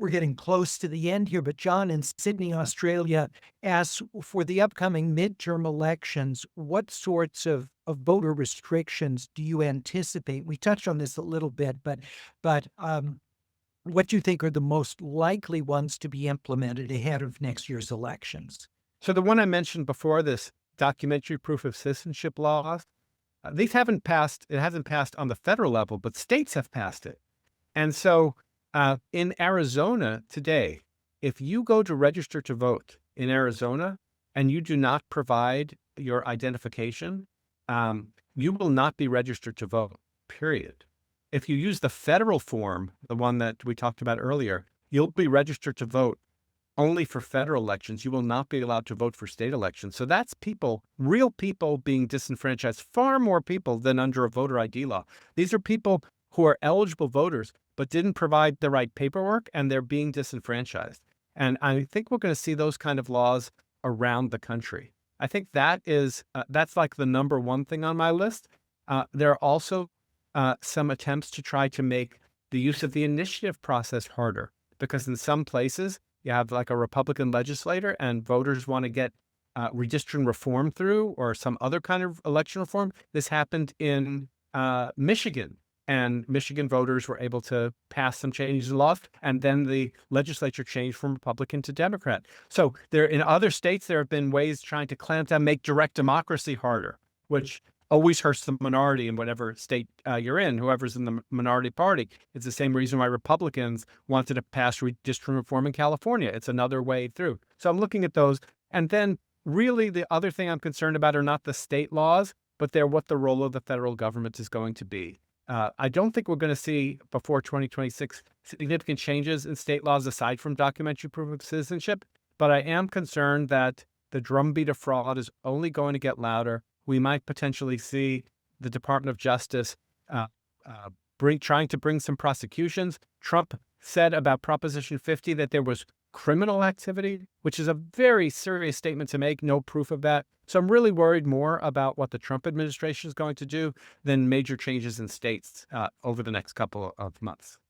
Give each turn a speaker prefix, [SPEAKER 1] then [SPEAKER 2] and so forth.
[SPEAKER 1] we're getting close to the end here, but John in Sydney, Australia asks for the upcoming midterm elections, what sorts of voter restrictions do you anticipate? We touched on this a little bit, but what do you think are the most likely ones to be implemented ahead of next year's elections?
[SPEAKER 2] So the one I mentioned before, this documentary proof of citizenship laws, these haven't passed. It hasn't passed on the federal level, but states have passed it. And so in Arizona today, if you go to register to vote in Arizona and you do not provide your identification, you will not be registered to vote, period. If you use the federal form, the one that we talked about earlier, you'll be registered to vote only for federal elections. You will not be allowed to vote for state elections. So that's people, real people being disenfranchised, far more people than under a voter ID law. These are people who are eligible voters, but didn't provide the right paperwork, and they're being disenfranchised. And I think we're going to see those kind of laws around the country. I think that's like the number one thing on my list. There are also some attempts to try to make the use of the initiative process harder, because in some places you have like a Republican legislator and voters want to get redistricting reform through or some other kind of election reform. This happened in Michigan, and Michigan voters were able to pass some changes in laws, and then the legislature changed from Republican to Democrat. So in other states, there have been ways trying to clamp down, make direct democracy harder, which always hurts the minority in whatever state you're in, whoever's in the minority party. It's the same reason why Republicans wanted to pass redistricting reform in California. It's another way through. So I'm looking at those. And then really the other thing I'm concerned about are not the state laws, but they're what the role of the federal government is going to be. I don't think we're going to see before 2026 significant changes in state laws aside from documentary proof of citizenship, but I am concerned that the drumbeat of fraud is only going to get louder. We might potentially see the Department of Justice trying to bring some prosecutions. Trump said about Proposition 50 that there was criminal activity, which is a very serious statement to make, no proof of that. So I'm really worried more about what the Trump administration is going to do than major changes in states over the next couple of months.